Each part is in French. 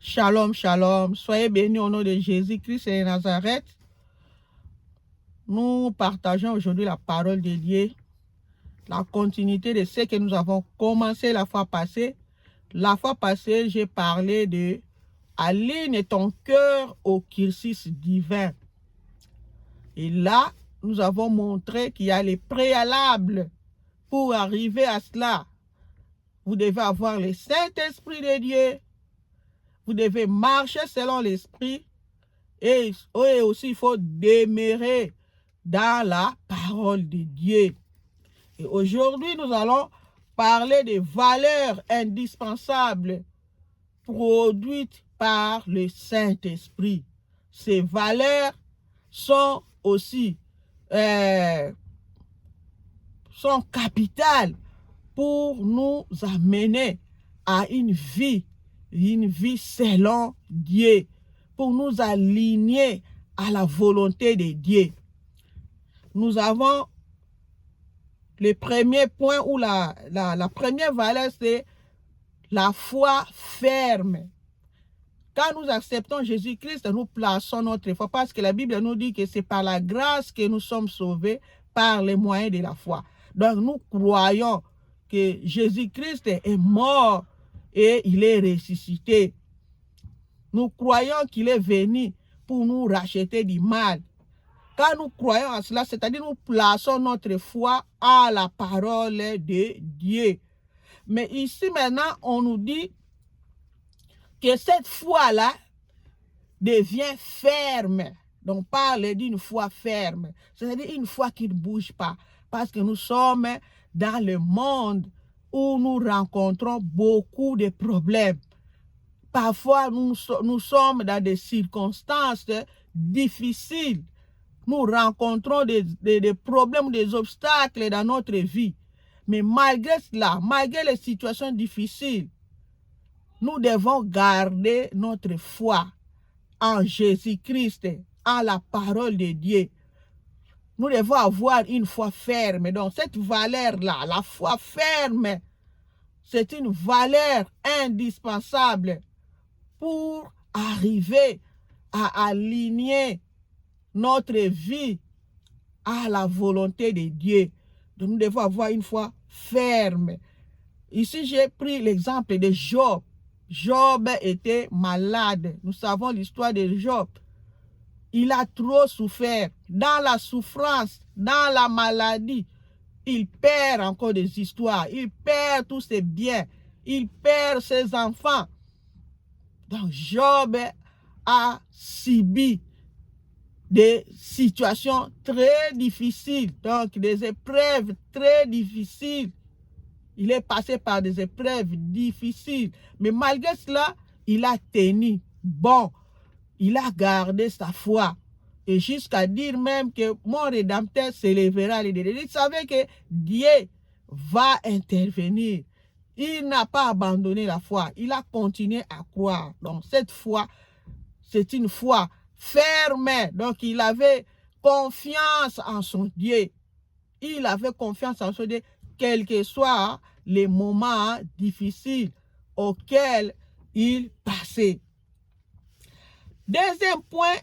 Shalom, shalom. Soyez bénis au nom de Jésus-Christ et de Nazareth. Nous partageons aujourd'hui la parole de Dieu, la continuité de ce que nous avons commencé la fois passée. La fois passée, j'ai parlé de aligne ton cœur au cursus divin. Et là, nous avons montré qu'il y a les préalables pour arriver à cela. Vous devez avoir le Saint-Esprit de Dieu. Vous devez marcher selon l'Esprit. Et aussi, il faut demeurer dans la parole de Dieu. Et aujourd'hui, nous allons parler des valeurs indispensables produites par le Saint-Esprit. Ces valeurs sont aussi sont capitales pour nous amener à une vie selon Dieu, pour nous aligner à la volonté de Dieu. Nous avons le premier point ou la première valeur, c'est la foi ferme. Quand nous acceptons Jésus-Christ, nous plaçons notre foi parce que la Bible nous dit que c'est par la grâce que nous sommes sauvés par les moyens de la foi. Donc nous croyons que Jésus-Christ est mort et il est ressuscité. Nous croyons qu'il est venu pour nous racheter du mal. Quand nous croyons à cela, c'est-à-dire nous plaçons notre foi à la parole de Dieu. Mais ici maintenant, on nous dit que cette foi-là devient ferme. Donc, on parle d'une foi ferme, c'est-à-dire une foi qui ne bouge pas. Parce que nous sommes dans le monde où nous rencontrons beaucoup de problèmes. Parfois, nous sommes dans des circonstances difficiles. Nous rencontrons des problèmes, des obstacles dans notre vie. Mais malgré cela, malgré les situations difficiles, nous devons garder notre foi en Jésus-Christ, en la parole de Dieu. Nous devons avoir une foi ferme. Donc, cette valeur-là, la foi ferme, c'est une valeur indispensable pour arriver à aligner notre vie à la volonté de Dieu. Donc, nous devons avoir une foi ferme. Ici, j'ai pris l'exemple de Job. Job était malade. Nous savons l'histoire de Job. Il a trop souffert. Dans la souffrance, dans la maladie, il perd encore des histoires. Il perd tous ses biens. Il perd ses enfants. Donc, Job a subi des situations très difficiles. Donc, des épreuves très difficiles. Il est passé par des épreuves difficiles. Mais malgré cela, il a tenu bon. Il a gardé sa foi. Et jusqu'à dire même que mon Rédempteur s'élèvera. Il savait que Dieu va intervenir. Il n'a pas abandonné la foi. Il a continué à croire. Donc cette foi, c'est une foi ferme. Donc il avait confiance en son Dieu. Il avait confiance en son Dieu, quels que soient les moments difficiles auxquels il passait. Deuxième point,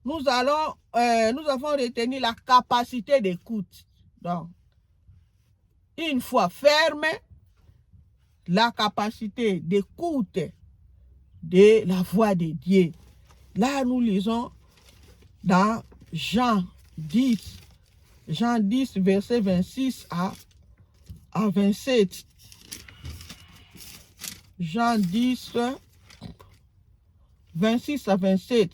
nous avons retenu la capacité d'écoute. Donc, une foi ferme, la capacité d'écoute de la voix de Dieu. Là, nous lisons dans Jean 10, verset 26 à 27. Jean 10, 26 à 27.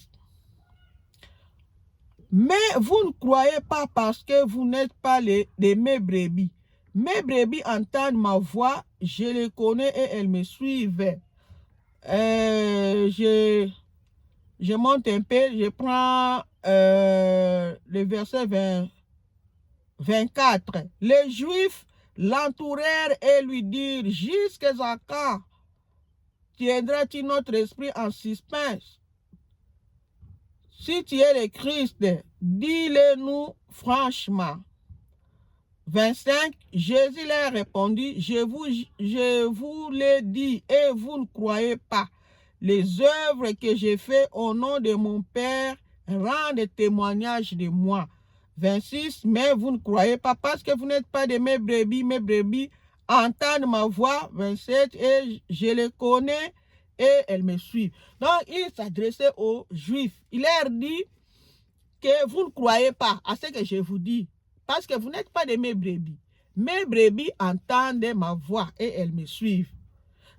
Mais vous ne croyez pas parce que vous n'êtes pas mes brebis. Mes brebis entendent ma voix, je les connais et elles me suivent. Je monte un peu, je prends le verset 24. Les Juifs l'entourèrent et lui dirent, jusqu'à quand tiendras-tu notre esprit en suspense? Si tu es le Christ, dis-le-nous franchement. 25, Jésus leur répondit, je vous l'ai dit et vous ne croyez pas. les œuvres que j'ai faites au nom de mon Père rendent témoignage de moi. 26, mais vous ne croyez pas parce que vous n'êtes pas de mes brebis entendent ma voix. 27, et je les connais et elles me suivent. Donc, il s'adressait aux Juifs. Il leur dit que vous ne croyez pas à ce que je vous dis parce que vous n'êtes pas de mes brebis. Mes brebis entendent ma voix et elles me suivent.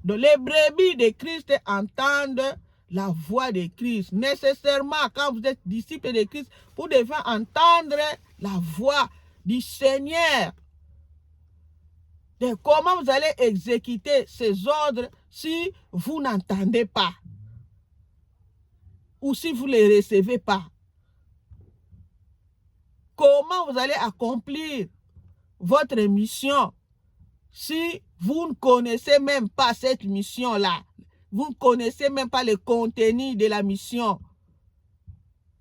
Donc, les brebis de Christ entendent la voix de Christ. Nécessairement, quand vous êtes disciple de Christ, vous devez entendre la voix du Seigneur. De comment vous allez exécuter ces ordres si vous n'entendez pas ou si vous ne les recevez pas? Comment vous allez accomplir votre mission si vous ne connaissez même pas cette mission-là? Vous ne connaissez même pas le contenu de la mission.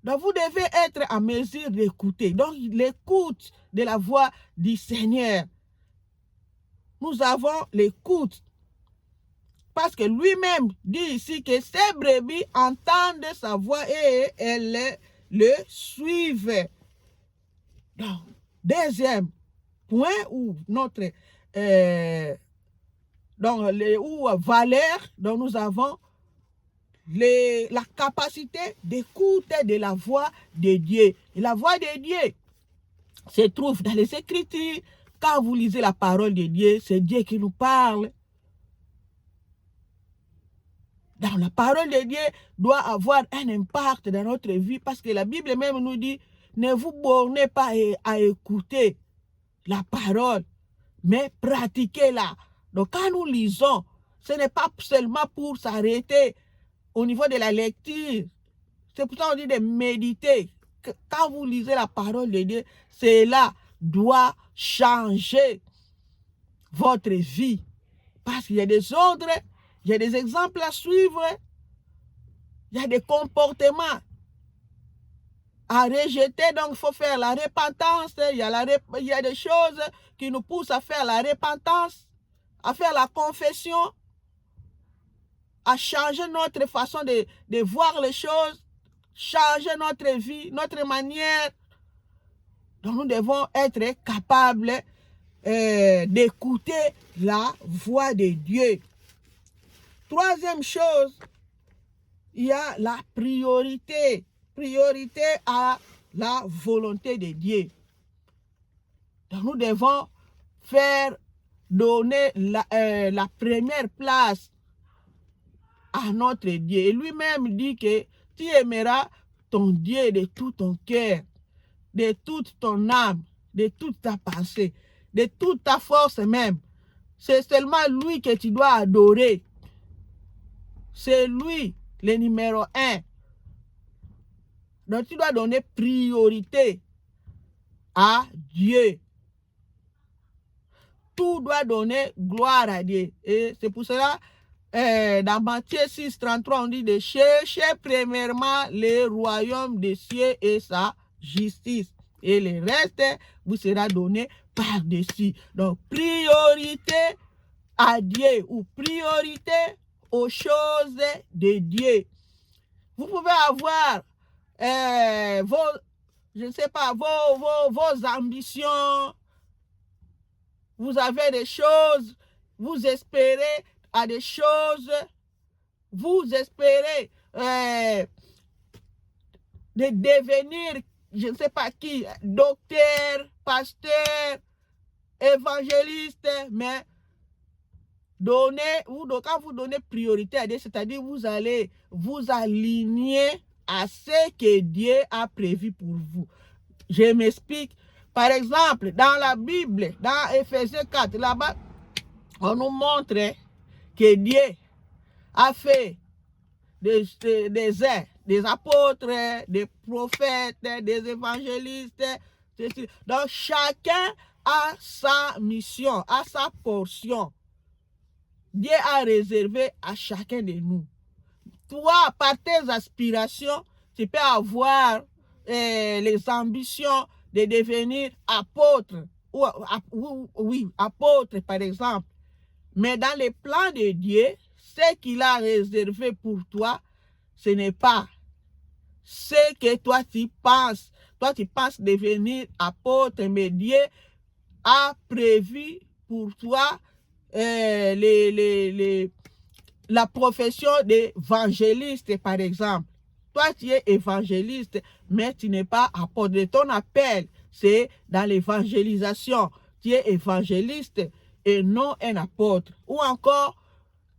Donc, vous devez être en mesure d'écouter. Donc, l'écoute de la voix du Seigneur. Nous avons l'écoute. Parce que lui-même dit ici que ces brebis entendent sa voix et elles le suivent. Donc, deuxième point où notre valeur dont nous avons la capacité d'écouter de la voix de Dieu. Et la voix de Dieu se trouve dans les Écritures. Quand vous lisez la parole de Dieu, c'est Dieu qui nous parle. Dans la parole de Dieu doit avoir un impact dans notre vie parce que la Bible même nous dit, ne vous bornez pas à écouter la parole, mais pratiquez-la. Donc quand nous lisons, ce n'est pas seulement pour s'arrêter au niveau de la lecture. C'est pour ça qu'on dit de méditer. Quand vous lisez la parole de Dieu, cela doit changer votre vie. Parce qu'il y a des ordres, il y a des exemples à suivre, il y a des comportements à rejeter, donc il faut faire la repentance. Il y a des choses qui nous poussent à faire la repentance, à faire la confession, à changer notre façon de voir les choses, changer notre vie, notre manière. Donc nous devons être capables d'écouter la voix de Dieu. Troisième chose, il y a la priorité. Priorité à la volonté de Dieu. Donc nous devons donner la première place à notre Dieu. Et lui-même dit que tu aimeras ton Dieu de tout ton cœur, de toute ton âme, de toute ta pensée, de toute ta force même. C'est seulement lui que tu dois adorer. C'est lui le numéro 1. Donc tu dois donner priorité à Dieu. Tout doit donner gloire à Dieu. Et c'est pour cela, dans Matthieu 6, 33, on dit de chercher premièrement le royaume des cieux et sa justice. Et le reste vous sera donné par-dessus. Donc, priorité à Dieu ou priorité aux choses de Dieu. Vous pouvez avoir je ne sais pas, vos ambitions. Vous avez des choses, vous espérez à des choses, vous espérez de devenir, je ne sais pas qui, docteur, pasteur, évangéliste, mais quand vous donnez priorité à Dieu, c'est-à-dire vous allez vous aligner à ce que Dieu a prévu pour vous. Je m'explique. Par exemple, dans la Bible, dans Ephésiens 4, là-bas, on nous montre que Dieu a fait des apôtres, des prophètes, des évangélistes. Donc, chacun a sa mission, a sa portion. Dieu a réservé à chacun de nous. Toi, par tes aspirations, tu peux avoir les ambitions de devenir apôtre, oui, apôtre par exemple. Mais dans les plans de Dieu, ce qu'il a réservé pour toi, ce n'est pas ce que toi tu penses. Toi, tu penses devenir apôtre, mais Dieu a prévu pour toi la profession d'évangéliste, par exemple. Toi, tu es évangéliste, mais tu n'es pas apôtre. Ton appel, c'est dans l'évangélisation. Tu es évangéliste et non un apôtre. Ou encore,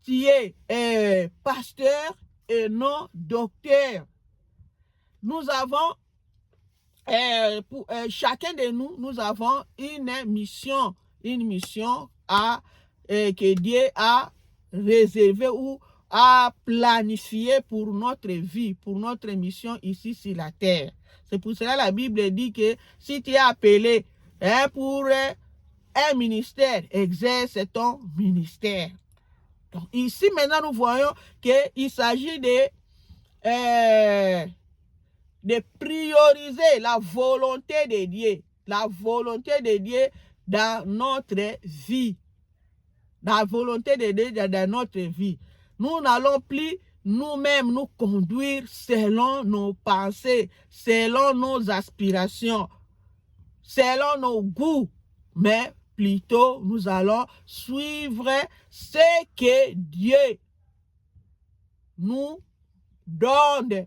tu es pasteur et non docteur. Nous avons, chacun de nous, nous avons une mission que Dieu a réservée ou a planifiée pour notre vie, pour notre mission ici sur la terre. C'est pour cela que la Bible dit que si tu es appelé pour un ministère, exerce ton ministère. Donc, ici, maintenant, nous voyons qu'il s'agit de prioriser la volonté de Dieu. La volonté de Dieu dans notre vie. La volonté de Dieu dans notre vie. Nous n'allons plus nous-mêmes nous conduire selon nos pensées, selon nos aspirations, selon nos goûts, mais plutôt nous allons suivre ce que Dieu nous donne.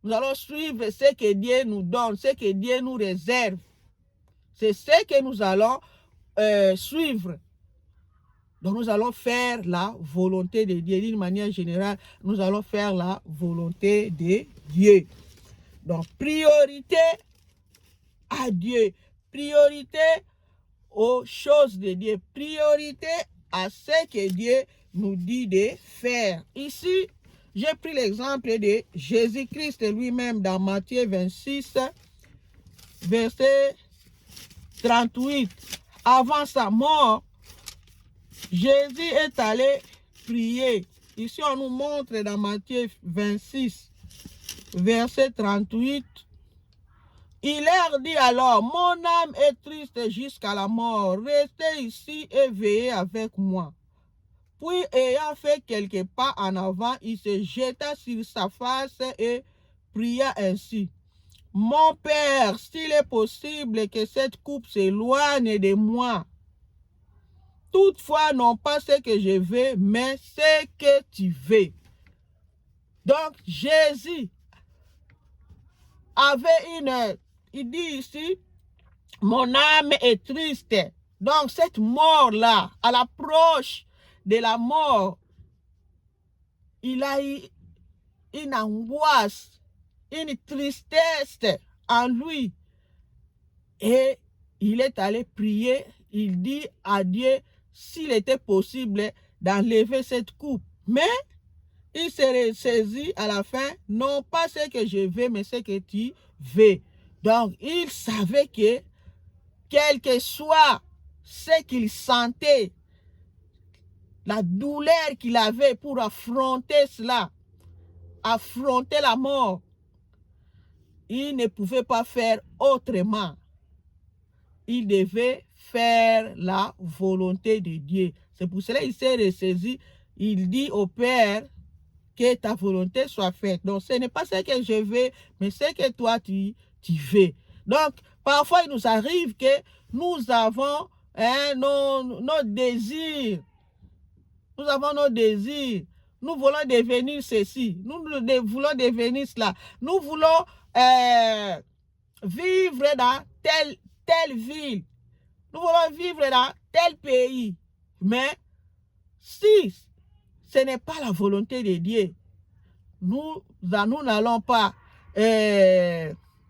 Nous allons suivre ce que Dieu nous donne, ce que Dieu nous réserve. C'est ce que nous allons suivre. Donc nous allons faire la volonté de Dieu. D'une manière générale, nous allons faire la volonté de Dieu. Donc priorité à Dieu, priorité aux choses de Dieu, priorité à ce que Dieu nous dit de faire. Ici, j'ai pris l'exemple de Jésus-Christ lui-même dans Matthieu 26, verset 38. Avant sa mort, Jésus est allé prier. Ici, on nous montre dans Matthieu 26, verset 38. Il leur dit alors, mon âme est triste jusqu'à la mort. Restez ici et veillez avec moi. Puis, ayant fait quelques pas en avant, il se jeta sur sa face et pria ainsi. Mon Père, s'il est possible que cette coupe s'éloigne de moi. Toutefois, non pas ce que je veux, mais ce que tu veux. Donc, Jésus avait il dit ici, mon âme est triste. Donc, cette mort-là, à l'approche de la mort, il a eu une angoisse, une tristesse en lui. Et il est allé prier, il dit à Dieu s'il était possible d'enlever cette coupe. Mais il s'est ressaisi à la fin, non pas ce que je veux, mais ce que tu veux. Donc, il savait que, quel que soit ce qu'il sentait, la douleur qu'il avait pour affronter cela, affronter la mort, il ne pouvait pas faire autrement. Il devait faire la volonté de Dieu. C'est pour cela qu'il s'est ressaisi. Il dit au Père que ta volonté soit faite. Donc, ce n'est pas ce que je veux, mais ce que toi, tu veux. Donc, parfois, il nous arrive que nous avons nos désirs. Nous avons nos désirs. Nous voulons devenir ceci. Nous voulons devenir cela. Nous voulons vivre dans telle ville. Nous voulons vivre dans tel pays. Mais si ce n'est pas la volonté de Dieu, nous n'allons pas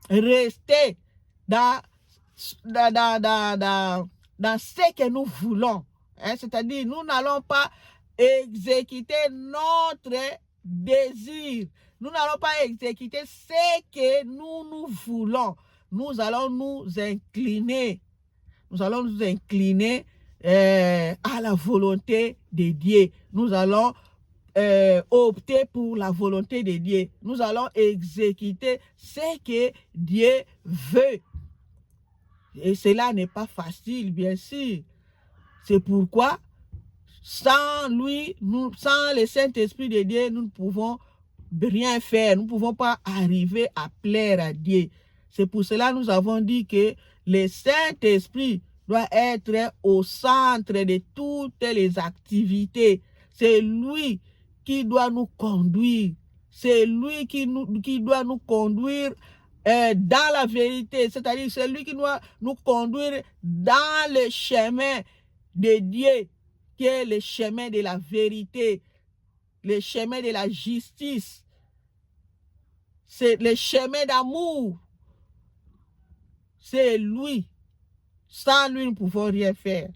rester dans ce que nous voulons. Hein? C'est-à-dire, nous n'allons pas exécuter notre désir. Nous n'allons pas exécuter ce que nous voulons. Nous allons nous incliner. Nous allons nous incliner à la volonté de Dieu. Nous allons opter pour la volonté de Dieu. Nous allons exécuter ce que Dieu veut. Et cela n'est pas facile, bien sûr. C'est pourquoi Sans lui, sans le Saint-Esprit de Dieu, nous ne pouvons rien faire. Nous ne pouvons pas arriver à plaire à Dieu. C'est pour cela que nous avons dit que le Saint-Esprit doit être au centre de toutes les activités. C'est lui qui doit nous conduire. C'est lui qui doit nous conduire dans la vérité. C'est-à-dire c'est lui qui doit nous conduire dans le chemin de Dieu, qui est le chemin de la vérité, le chemin de la justice. C'est le chemin d'amour. C'est lui. Sans lui, nous ne pouvons rien faire.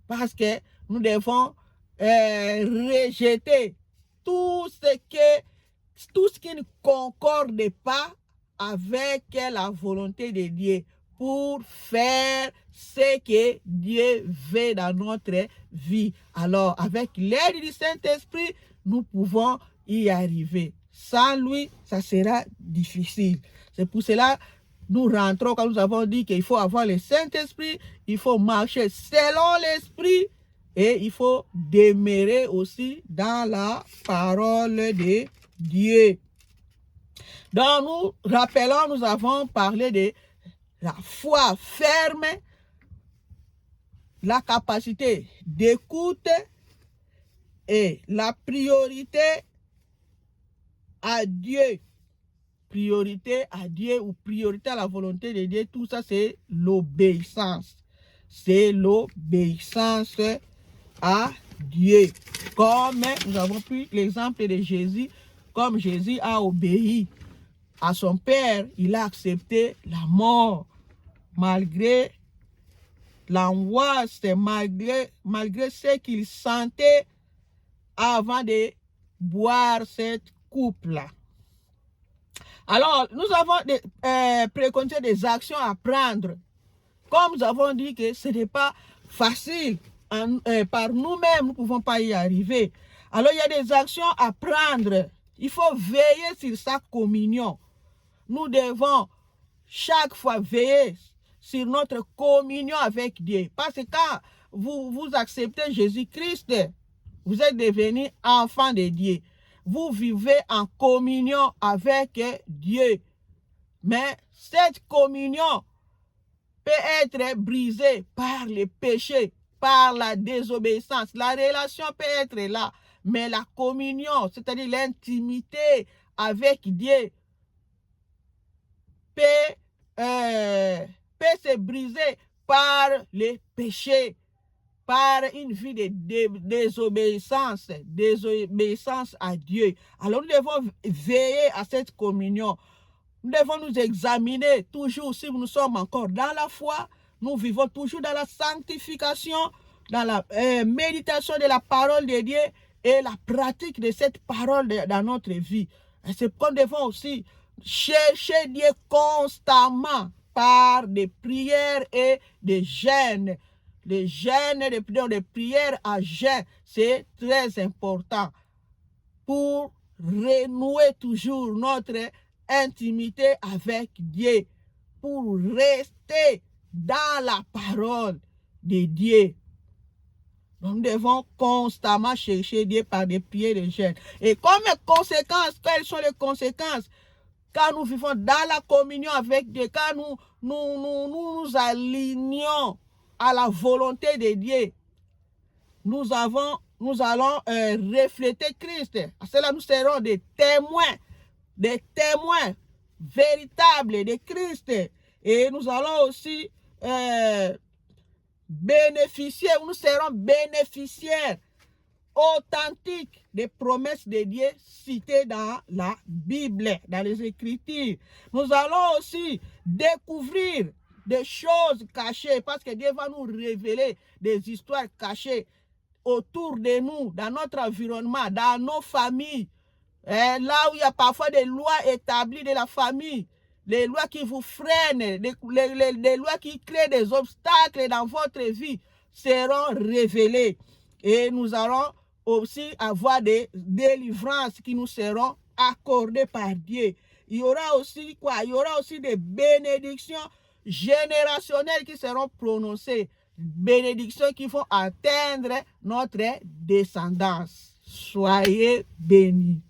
Parce que nous devons rejeter tout ce qui ne concorde pas avec la volonté de Dieu pour faire ce que Dieu veut dans notre vie. Alors, avec l'aide du Saint-Esprit, nous pouvons y arriver. Sans lui, ça sera difficile. C'est pour cela que nous rentrons quand nous avons dit qu'il faut avoir le Saint-Esprit, il faut marcher selon l'Esprit et il faut demeurer aussi dans la parole de Dieu. Donc, nous rappelons, nous avons parlé de la foi ferme, la capacité d'écoute et la priorité à Dieu. Priorité à Dieu ou priorité à la volonté de Dieu, tout ça c'est l'obéissance. C'est l'obéissance à Dieu. Comme nous avons pris l'exemple de Jésus, comme Jésus a obéi à son Père, il a accepté la mort malgré l'angoisse, malgré ce qu'il sentait avant de boire cette coupe-là. Alors, nous avons préconisé des actions à prendre. Comme nous avons dit que ce n'est pas facile, par nous-mêmes, nous ne pouvons pas y arriver. Alors, il y a des actions à prendre. Il faut veiller sur sa communion. Nous devons chaque fois veiller sur notre communion avec Dieu. Parce que quand vous acceptez Jésus-Christ, vous êtes devenu enfant de Dieu. Vous vivez en communion avec Dieu. Mais cette communion peut être brisée par le péché, par la désobéissance. La relation peut être là, mais la communion, c'est-à-dire l'intimité avec Dieu, peut se briser par le péché, par une vie de désobéissance à Dieu. Alors nous devons veiller à cette communion. Nous devons nous examiner toujours si nous sommes encore dans la foi. Nous vivons toujours dans la sanctification, dans la méditation de la parole de Dieu et la pratique de cette parole dans notre vie. Et c'est pourquoi nous devons aussi chercher Dieu constamment par des prières et des jeûnes. Les jeûnes, des prières à jeûne, c'est très important pour renouer toujours notre intimité avec Dieu, pour rester dans la parole de Dieu. Nous devons constamment chercher Dieu par des prières et des jeûnes. Et comme conséquence, quelles sont les conséquences? Quand nous vivons dans la communion avec Dieu, quand nous alignons à la volonté de Dieu, nous allons refléter Christ. À cela, nous serons des témoins véritables de Christ. Et nous allons aussi nous serons bénéficiaires authentiques des promesses de Dieu citées dans la Bible, dans les Écritures. Nous allons aussi découvrir des choses cachées, parce que Dieu va nous révéler des histoires cachées autour de nous, dans notre environnement, dans nos familles, là où il y a parfois des lois établies de la famille, les lois qui vous freinent, les lois qui créent des obstacles dans votre vie seront révélées. Et nous allons aussi avoir des délivrances qui nous seront accordées par Dieu. Il y aura aussi quoi? Il y aura aussi des bénédictions générationnelles qui seront prononcées bénédictions qui vont atteindre notre descendance. Soyez bénis.